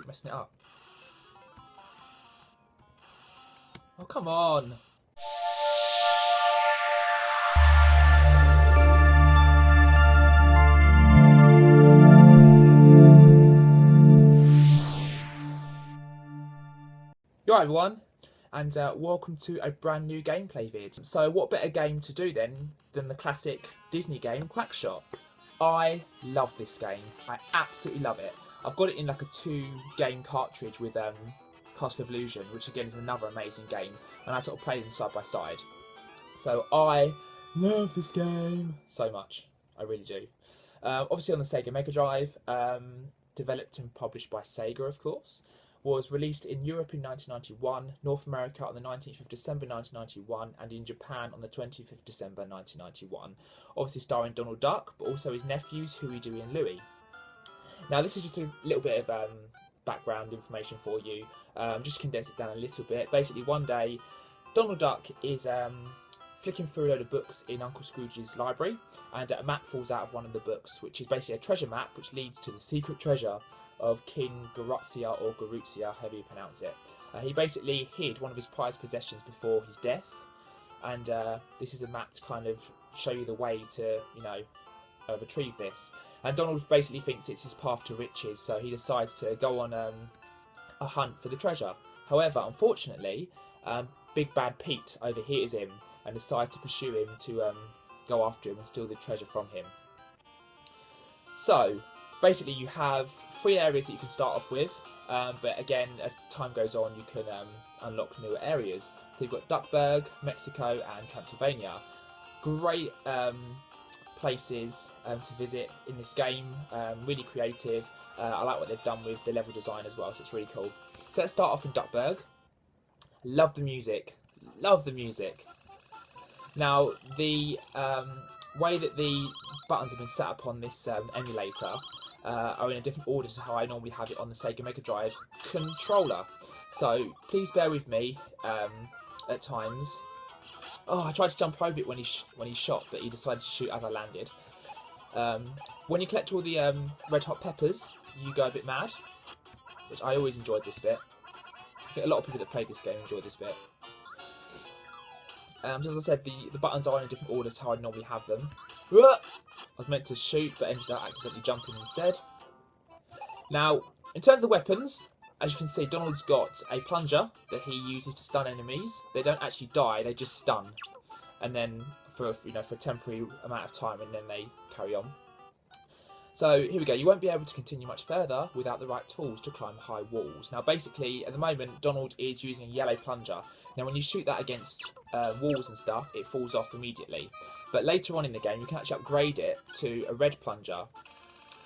Messing it up. Oh, come on. You're right, everyone, and welcome to a brand new gameplay vid. So what better game to do then than the classic Disney game Quackshot? I love this game. I absolutely love it. I've got it in like a 2-game cartridge with Castle of Illusion, which again is another amazing game, and I sort of play them side by side. So I love this game so much. I really do. Obviously on the Sega Mega Drive, developed and published by Sega, of course. Was released in Europe in 1991, North America on the 19th of December 1991, and in Japan on the 20th of December 1991. Obviously starring Donald Duck, but also his nephews Huey, Dewey and Louie. Now this is just a little bit of background information for you, just to condense it down a little bit. Basically one day, Donald Duck is flicking through a load of books in Uncle Scrooge's library, and a map falls out of one of the books, which is basically a treasure map which leads to the secret treasure of King Garuzia or Garuzia, however you pronounce it. He basically hid one of his prized possessions before his death, and this is a map to kind of show you the way to, you know, retrieve this. And Donald basically thinks it's his path to riches, so he decides to go on a hunt for the treasure. However, unfortunately, Big Bad Pete overhears him and decides to pursue him to go after him and steal the treasure from him. So basically you have 3 areas that you can start off with, but again, as time goes on, you can unlock newer areas. So you've got Duckburg, Mexico and Transylvania. Great places to visit in this game, really creative. I like what they've done with the level design as well, so it's really cool. So let's start off in Duckburg. Love the music, love the music. Now the way that the buttons have been set up on this emulator are in a different order to how I normally have it on the Sega Mega Drive controller. So please bear with me at times. Oh, I tried to jump over it when he shot, but he decided to shoot as I landed. When you collect all the red hot peppers, you go a bit mad, which I always enjoyed this bit. I think a lot of people that played this game enjoyed this bit. So as I said, the buttons are in a different order to how I normally have them. I was meant to shoot, but ended up accidentally jumping instead. Now, in terms of the weapons, as you can see, Donald's got a plunger that he uses to stun enemies. They don't actually die; they just stun, and then for a temporary amount of time, and then they carry on. So here we go. You won't be able to continue much further without the right tools to climb high walls. Now, basically, at the moment, Donald is using a yellow plunger. Now, when you shoot that against walls and stuff, it falls off immediately. But later on in the game, you can actually upgrade it to a red plunger,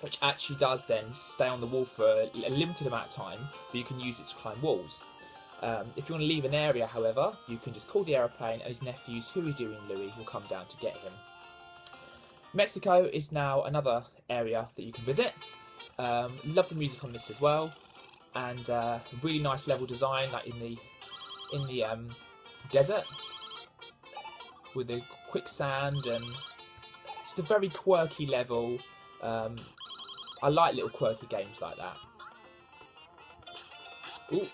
which actually does then stay on the wall for a limited amount of time, but you can use it to climb walls. If you want to leave an area, however, you can just call the aeroplane and his nephews Huey, Dewey and Louie will come down to get him. Mexico is now another area that you can visit. Love the music on this as well, and really nice level design, like in the desert with the quicksand, and just a very quirky level. I like little quirky games like that. Ooh.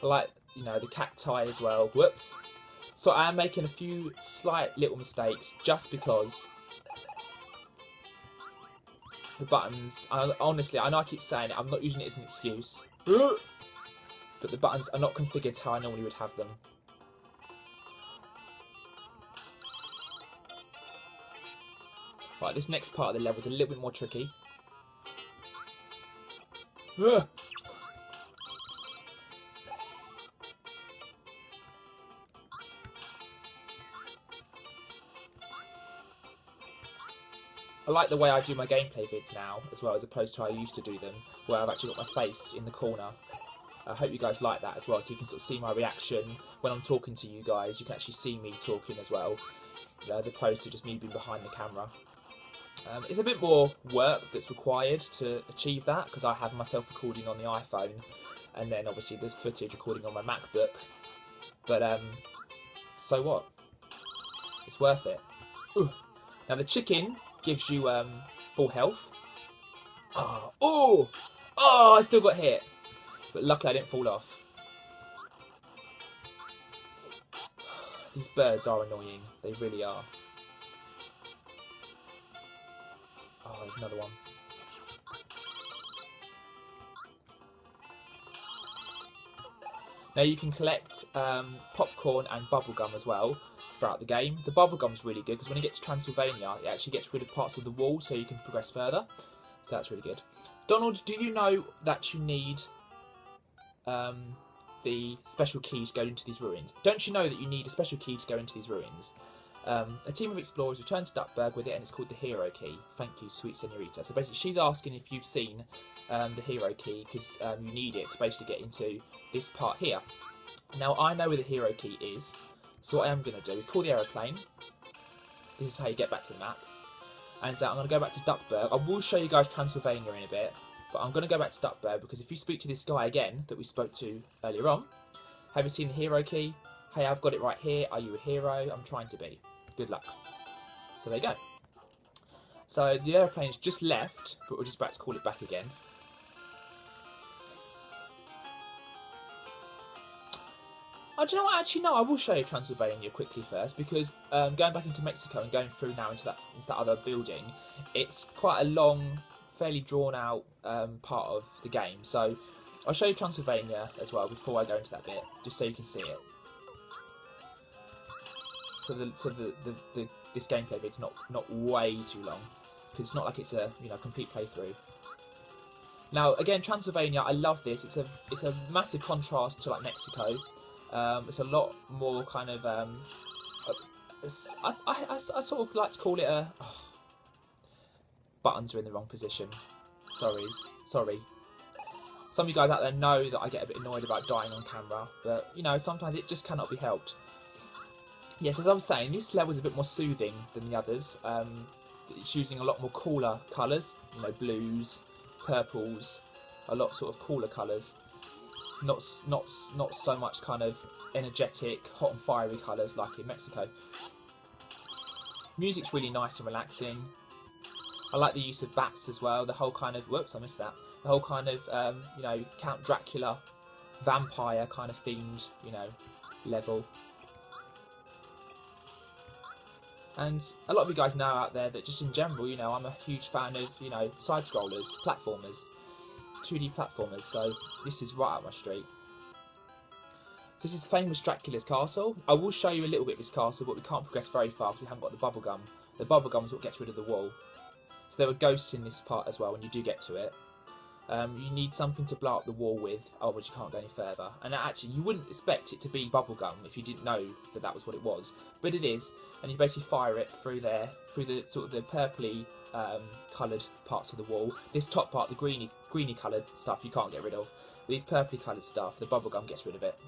I like, the cacti as well. Whoops. So I am making a few slight little mistakes just because the buttons, honestly, I know I keep saying it, I'm not using it as an excuse, but the buttons are not configured how I normally would have them. Right, this next part of the level is a little bit more tricky. I like the way I do my gameplay vids now, as well, as opposed to how I used to do them, where I've actually got my face in the corner. I hope you guys like that as well, so you can sort of see my reaction when I'm talking to you guys. You can actually see me talking as well, as opposed to just me being behind the camera. It's a bit more work that's required to achieve that, because I have myself recording on the iPhone, and then obviously there's footage recording on my MacBook. But so what? It's worth it. Ooh. Now the chicken gives you full health. Oh, Oh, I still got hit. But luckily I didn't fall off. These birds are annoying. They really are. Oh, there's another one. Now you can collect popcorn and bubblegum as well throughout the game. The bubblegum's really good because when you get to Transylvania, it actually gets rid of parts of the wall so you can progress further. So that's really good. Donald, do you know that you need the special key to go into these ruins? Don't you know that you need a special key to go into these ruins? A team of explorers returned to Duckburg with it, and it's called the Hero Key. Thank you, sweet senorita. So basically, she's asking if you've seen the Hero Key because you need it to basically get into this part here. Now, I know where the Hero Key is, so what I am going to do is call the aeroplane. This is how you get back to the map. And I'm going to go back to Duckburg. I will show you guys Transylvania in a bit, but I'm going to go back to Duckburg because if you speak to this guy again that we spoke to earlier on, have you seen the Hero Key? Hey, I've got it right here. Are you a hero? I'm trying to be. Good luck. So there you go. So the aeroplane's just left, but we're just about to call it back again. Oh, do you know what? Actually, no, I will show you Transylvania quickly first, because going back into Mexico and going through now into that other building, it's quite a long, fairly drawn out part of the game. So I'll show you Transylvania as well before I go into that bit, just so you can see it. So this gameplay bit's not way too long, because it's not like it's a complete playthrough. Now again, Transylvania, I love this. It's a massive contrast to like Mexico. It's a lot more kind of I sort of like to call it a buttons are in the wrong position. Sorry. Some of you guys out there know that I get a bit annoyed about dying on camera, but you know, sometimes it just cannot be helped. Yes, as I was saying, this level is a bit more soothing than the others. It's using a lot more cooler colours, you know, blues, purples, a lot sort of cooler colours. Not so much kind of energetic, hot and fiery colours like in Mexico. Music's really nice and relaxing. I like the use of bats as well. The whole kind of whoops, I missed that. The whole kind of you know, Count Dracula, vampire kind of themed, you know, level. And a lot of you guys know out there that just in general, you know, I'm a huge fan of, you know, side scrollers, platformers. 2D platformers, so this is right up my street. So this is famous Dracula's castle. I will show you a little bit of his castle, but we can't progress very far because we haven't got the bubblegum. The bubblegum is what gets rid of the wall. So there are ghosts in this part as well when you do get to it. You need something to blow up the wall with, otherwise you can't go any further. And actually, you wouldn't expect it to be bubblegum if you didn't know that that was what it was. But it is, and you basically fire it through there, through the sort of the purpley coloured parts of the wall. This top part, the greeny coloured stuff, you can't get rid of. These purpley coloured stuff, the bubblegum gets rid of it.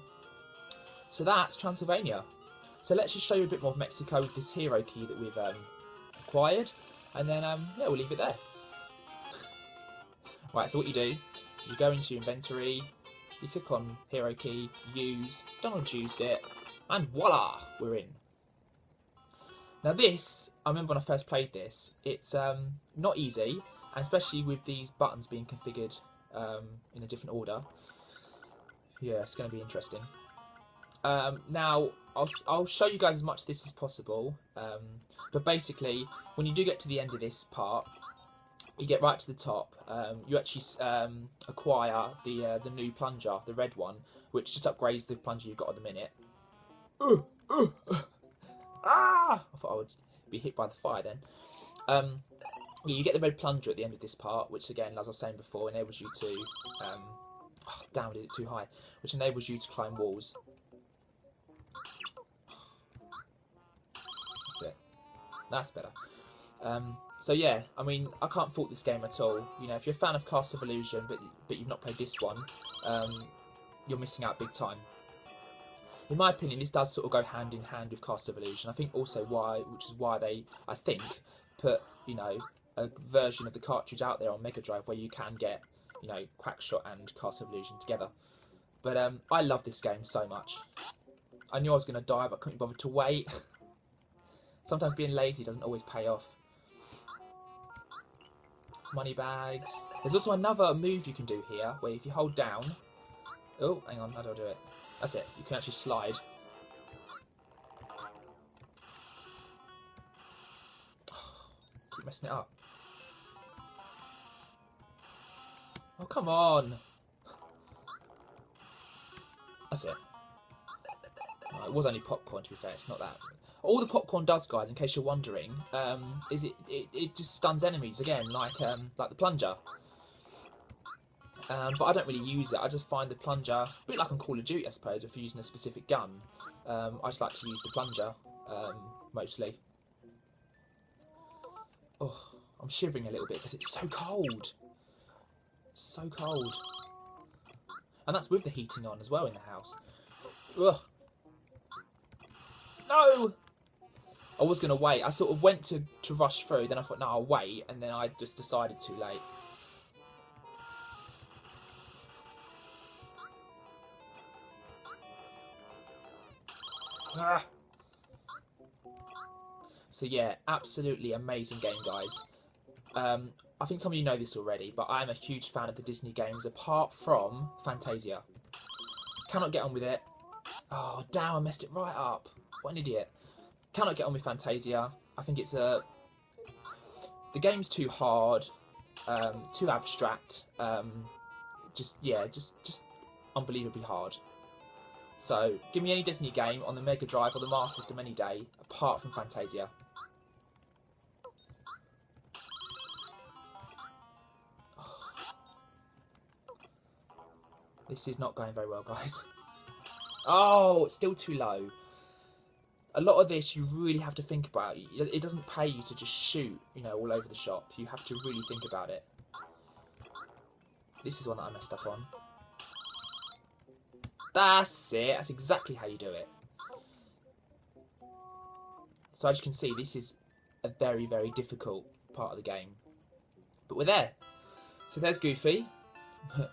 So that's Transylvania. So let's just show you a bit more of Mexico with this hero key that we've acquired, and then yeah, we'll leave it there. Right, so what you do, you go into your inventory, you click on hero key, use, Donald used it, and voila, we're in. Now this, I remember when I first played this, it's not easy, and especially with these buttons being configured in a different order. Yeah, it's going to be interesting. Now, I'll show you guys as much of this as possible, but basically, when you do get to the end of this part, you get right to the top, you actually acquire the new plunger, the red one, which just upgrades the plunger you've got at the minute. I thought I would be hit by the fire then. Yeah, you get the red plunger at the end of this part, which again, as I was saying before, enables you to... damn, did it too high. Which enables you to climb walls. That's it. That's better. So yeah, I mean, I can't fault this game at all. You know, if you're a fan of Cast of Illusion, but you've not played this one, you're missing out big time. In my opinion, this does sort of go hand in hand with Cast of Illusion. I think also which is why they, I think, put, you know, a version of the cartridge out there on Mega Drive where you can get, you know, Quackshot and Cast of Illusion together. But I love this game so much. I knew I was going to die, but I couldn't be bothered to wait. Sometimes being lazy doesn't always pay off. money bags. There's also another move you can do here, where if you hold down... Oh, hang on, how do I do it? That's it, you can actually slide. Keep messing it up. Oh, come on! That's it. No, it was only popcorn, to be fair, it's not that. All the popcorn does, guys, in case you're wondering, is it just stuns enemies again, like the plunger. But I don't really use it. I just find the plunger a bit like on Call of Duty, I suppose, if you're using a specific gun. I just like to use the plunger mostly. Oh, I'm shivering a little bit because it's so cold. It's so cold, and that's with the heating on as well in the house. Ugh. No. I was going to wait. I sort of went to rush through, then I thought, no, I'll wait, and then I just decided too late. Ah. So yeah, absolutely amazing game, guys. I think some of you know this already, but I am a huge fan of the Disney games, apart from Fantasia. Cannot get on with it. Oh, damn, I messed it right up. What an idiot. Cannot get on with Fantasia. I think it's the game's too hard, too abstract. Just unbelievably hard. So give me any Disney game on the Mega Drive or the Master System any day, apart from Fantasia. This is not going very well, guys. Oh, it's still too low. A lot of this you really have to think about. It doesn't pay you to just shoot, you know, all over the shop. You have to really think about it. This is one that I messed up on. That's it. That's exactly how you do it. So as you can see, this is a very, very difficult part of the game. But we're there. So there's Goofy.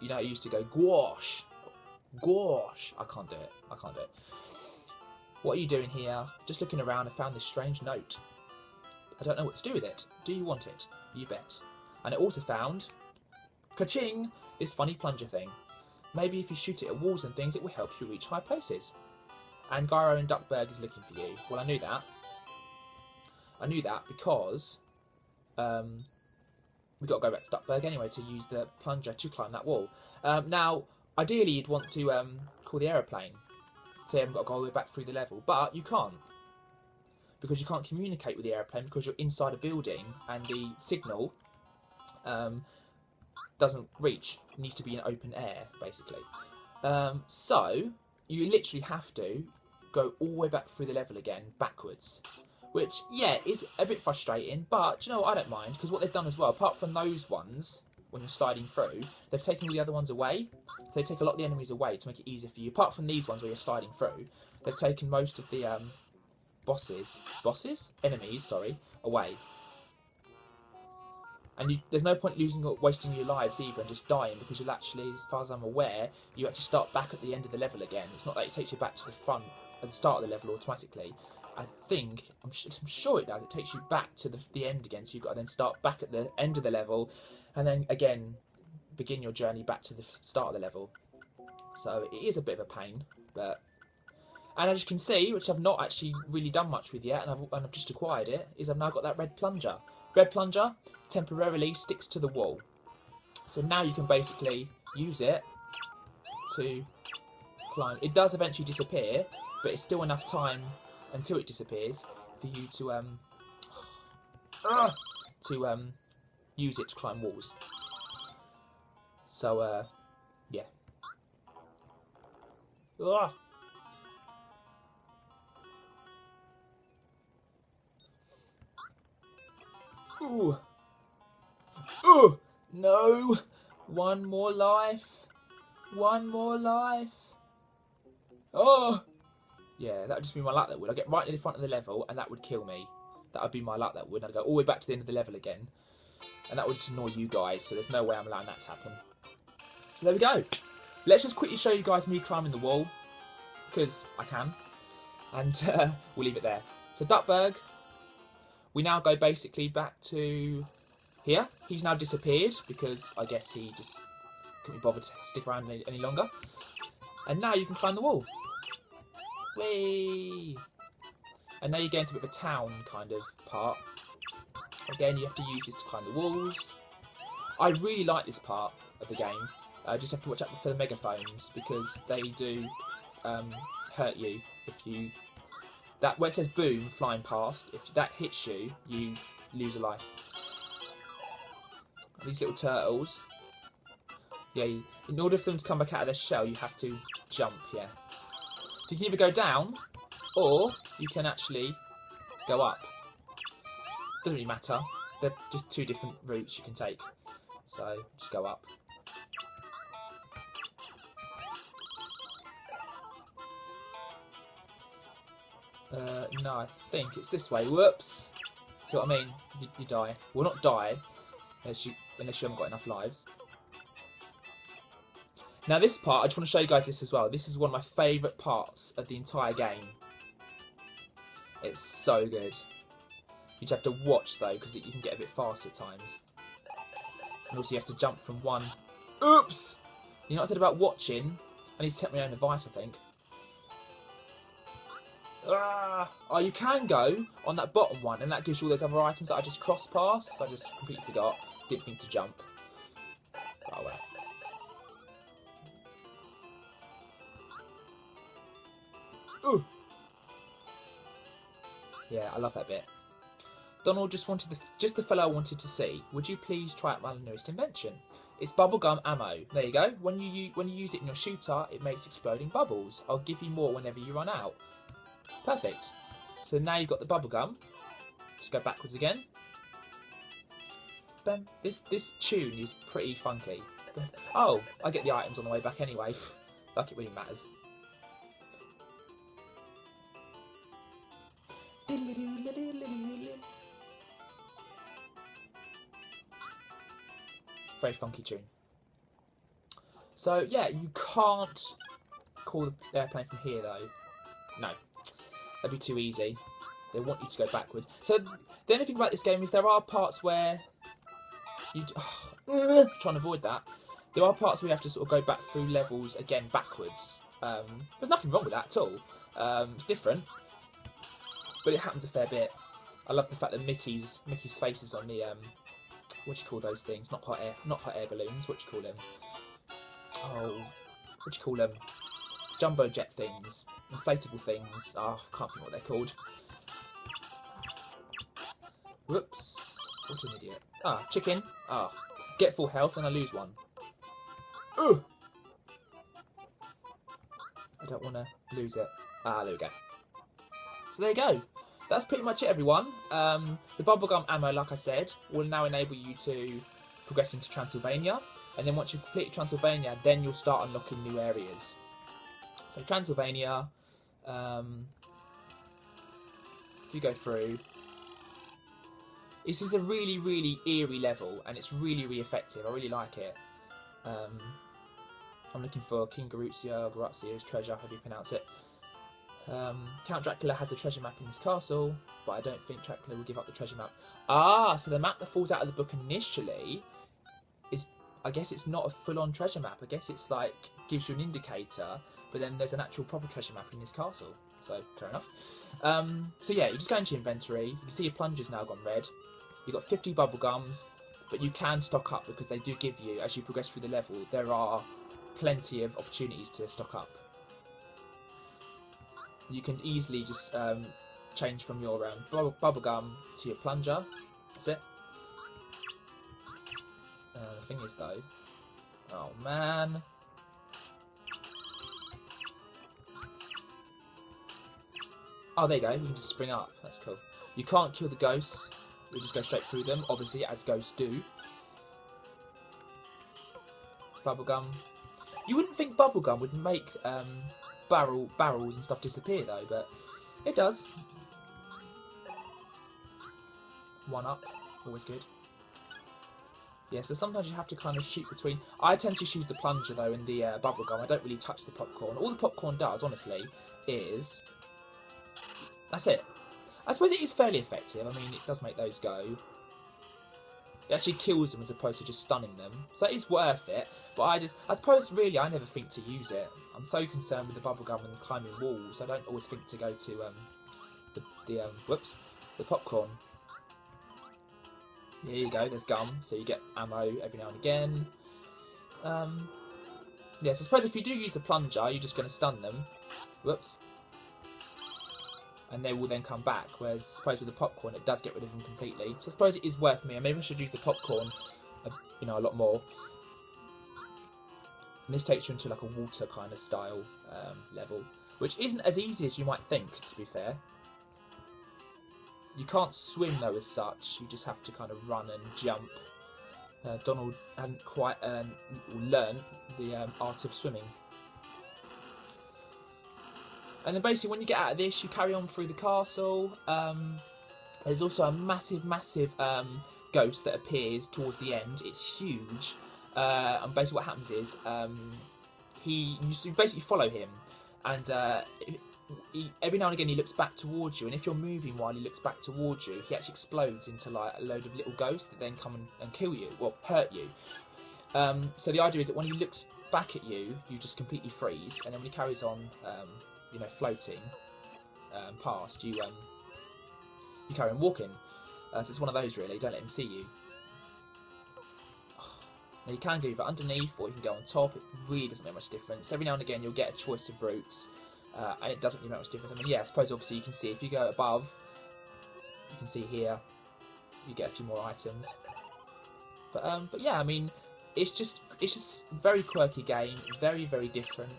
You know, I used to go, gouache. Gouache. I can't do it. I can't do it. What are you doing here? Just looking around, I found this strange note. I don't know what to do with it. Do you want it? You bet. And I also found, ka-ching, this funny plunger thing. Maybe if you shoot it at walls and things, it will help you reach high places. And Gyro and Duckburg is looking for you. Well, I knew that. I knew that because we've got to go back to Duckburg anyway to use the plunger to climb that wall. Now, ideally, you'd want to call the aeroplane. So you haven't got to go all the way back through the level. But you can't. Because you can't communicate with the aeroplane because you're inside a building and the signal doesn't reach. It needs to be in open air, basically. So you literally have to go all the way back through the level again, backwards. Which, yeah, is a bit frustrating, but you know what, I don't mind, because what they've done as well, apart from those ones, when you're sliding through, they've taken all the other ones away. So they take a lot of the enemies away to make it easier for you. Apart from these ones where you're sliding through, they've taken most of the enemies, away. And there's no point wasting your lives either and just dying, because you'll actually, as far as I'm aware, you actually start back at the end of the level again. It's not that it takes you back to the front at the start of the level automatically. I think, I'm sure it does, it takes you back to the end again, so you've got to then start back at the end of the level, and then again, begin your journey back to the start of the level. So it is a bit of a pain, but... And as you can see, which I've not actually really done much with yet, and I've just acquired it, is I've now got that red plunger. Red plunger temporarily sticks to the wall. So now you can basically use it to climb. It does eventually disappear, but it's still enough time until it disappears for you to use it to climb walls. So yeah. Ugh. Ooh. Ooh. No. One more life. One more life. Oh. Yeah, that would just be my luck, that would. I'd get right to the front of the level and that would kill me. That would be my luck, that would. I'd go all the way back to the end of the level again. And that would just annoy you guys, so there's no way I'm allowing that to happen. So there we go. Let's just quickly show you guys me climbing the wall. Because I can. And we'll leave it there. So Duckburg. We now go basically back to here. He's now disappeared because I guess he just couldn't be bothered to stick around any longer. And now you can climb the wall. Whee! And now you get into a bit of a town kind of part. Again, you have to use this to climb the walls. I really like this part of the game. Just have to watch out for the megaphones because they do hurt you if you... That where it says boom flying past, if that hits you, you lose a life. These little turtles. Yeah, in order for them to come back out of their shell, you have to jump, yeah. So you can either go down, or you can actually go up. Doesn't really matter. They're just two different routes you can take. So, just go up. No, I think it's this way. Whoops! See what I mean? You die. Well, not die, unless you haven't got enough lives. Now this part, I just want to show you guys this as well. This is one of my favourite parts of the entire game. It's so good. You just have to watch though, because you can get a bit faster at times. And also you have to jump from one... Oops! You know what I said about watching? I need to take my own advice, I think. Ah! Oh, you can go on that bottom one, and that gives you all those other items that I just crossed past. I just completely forgot. Didn't think to jump. Oh well. Ooh! Yeah, I love that bit. Donald just wanted the fellow I wanted to see. Would you please try out my newest invention? It's bubblegum ammo. There you go. When you use it in your shooter, it makes exploding bubbles. I'll give you more whenever you run out. Perfect. So now you've got the bubblegum. Just go backwards again. Bam. This tune is pretty funky. Oh, I get the items on the way back anyway. Like it really matters. Very funky tune. So yeah, you can't call the airplane from here though. No, that'd be too easy. They want you to go backwards. So the only thing about this game is there are parts where you trying to avoid that. There are parts where you have to sort of go back through levels again backwards. There's nothing wrong with that at all. It's different, but it happens a fair bit. I love the fact that Mickey's face is on the what do you call those things? Not hot air balloons. What do you call them? Oh, what do you call them? Jumbo jet things, inflatable things. Oh, I can't think what they're called. Whoops! What an idiot. Ah, chicken. Ah, get full health and I lose one. Ugh! I don't want to lose it. Ah, there we go. So there you go. That's pretty much it, everyone. The bubblegum ammo, like I said, will now enable you to progress into Transylvania. And then once you've completed Transylvania, then you'll start unlocking new areas. So Transylvania, if you go through, this is a really, really eerie level, and it's really, really effective. I really like it. I'm looking for King Garuzzio's treasure, however you pronounce it. Count Dracula has a treasure map in his castle, but I don't think Dracula will give up the treasure map. Ah, so the map that falls out of the book initially is, I guess it's not a full-on treasure map. I guess it's like, gives you an indicator, but then there's an actual proper treasure map in his castle. So, fair enough. So yeah, you just go into your inventory. You can see your plunger's now gone red. You've got 50 bubble gums, but you can stock up because they do give you, as you progress through the level, there are plenty of opportunities to stock up. You can easily just change from your bubblegum to your plunger. That's it. The thing is though... Oh man. Oh, there you go. You can just spring up. That's cool. You can't kill the ghosts. You just go straight through them, obviously, as ghosts do. Bubblegum. You wouldn't think bubblegum would make... barrels and stuff disappear though, but it does. One up, always good. Yeah, so sometimes you have to kind of shoot between. I tend to choose the plunger though and the bubblegum. I don't really touch the popcorn. All the popcorn does, honestly, is... That's it. I suppose it is fairly effective. I mean, it does make those go. It actually kills them as opposed to just stunning them. So it is worth it. But I suppose really I never think to use it. I'm so concerned with the bubblegum and climbing walls. I don't always think to go to the popcorn. Here you go, there's gum, so you get ammo every now and again. Yeah, so I suppose if you do use the plunger, you're just going to stun them. Whoops. And they will then come back, whereas I suppose with the popcorn it does get rid of them completely. So I suppose it is worth me, and maybe I should use the popcorn a lot more. And this takes you into like a water kind of style level, which isn't as easy as you might think, to be fair. You can't swim though as such, you just have to kind of run and jump. Donald hasn't quite learned the art of swimming. And then basically when you get out of this, you carry on through the castle. There's also a massive ghost that appears towards the end. It's huge. And basically what happens is you basically follow him, and every now and again he looks back towards you, and if you're moving while he looks back towards you, he actually explodes into like a load of little ghosts that then come and kill you, well, hurt you. So the idea is that when he looks back at you, you just completely freeze, and then when he carries on floating past you, you carry on walking. So it's one of those really, don't let him see you. Now you can go either underneath or you can go on top. It really doesn't make much difference. Every now and again you'll get a choice of routes, and it doesn't really make much difference. I mean, yeah, I suppose obviously you can see if you go above, you can see here, you get a few more items. But yeah, I mean, it's just a very quirky game, very different,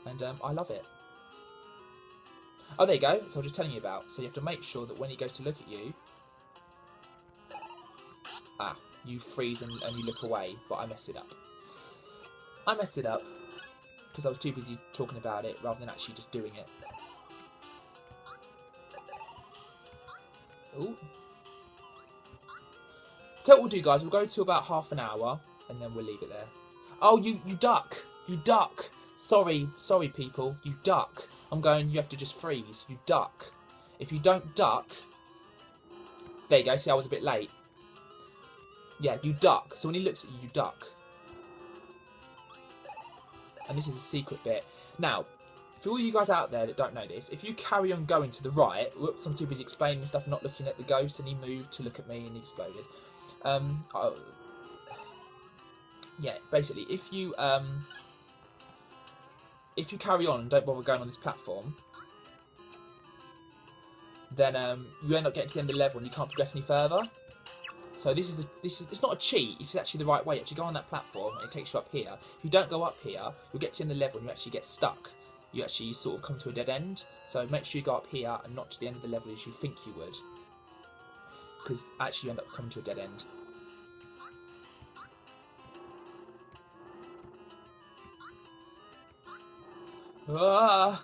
and I love it. Oh, there you go. So I was just telling you about. So you have to make sure that when he goes to look at you, you freeze and you look away. But I messed it up. I messed it up because I was too busy talking about it rather than actually just doing it. Ooh. So what we'll do, guys, we'll go to about half an hour and then we'll leave it there. Oh, you duck. You duck. Sorry, people. You duck. I'm going, you have to just freeze. You duck. If you don't duck... There you go. See, I was a bit late. Yeah, you duck. So when he looks at you, you duck. And this is a secret bit. Now, for all you guys out there that don't know this, if you carry on going to the right... Whoops, I'm too busy explaining stuff, not looking at the ghost, and he moved to look at me and he exploded. Yeah, basically, if you carry on and don't bother going on this platform, then you end up getting to the end of the level and you can't progress any further. So this is it's not a cheat. It's actually the right way. You actually go on that platform and it takes you up here. If you don't go up here, you'll get to the end of the level and you actually get stuck. You actually sort of come to a dead end. So make sure you go up here and not to the end of the level as you think you would, because actually you end up coming to a dead end. Ah!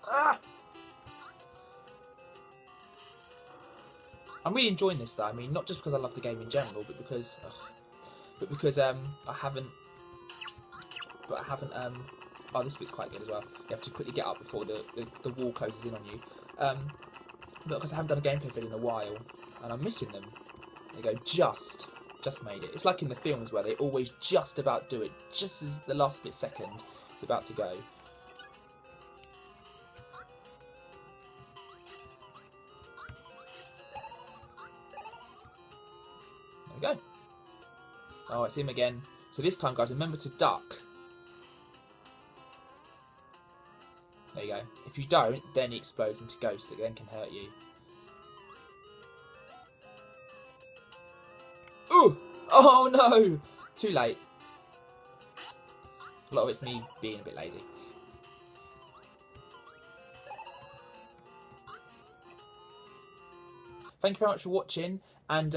Ah! I'm really enjoying this though. I mean, not just because I love the game in general, but because I haven't. Oh, this bit's quite good as well. You have to quickly get up before the wall closes in on you. But because I haven't done a gameplay video in a while, and I'm missing them. There you go, just made it. It's like in the films where they always just about do it, just as the last split second it's about to go. There we go. Oh, it's him again. So this time, guys, remember to duck. There you go. If you don't, then he explodes into ghosts that then can hurt you. Ooh! Oh no! Too late. A lot of it's me being a bit lazy. Thank you very much for watching, and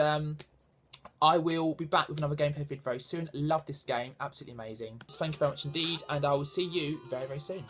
I will be back with another gameplay video very soon. Love this game, absolutely amazing. So thank you very much indeed, and I will see you very soon.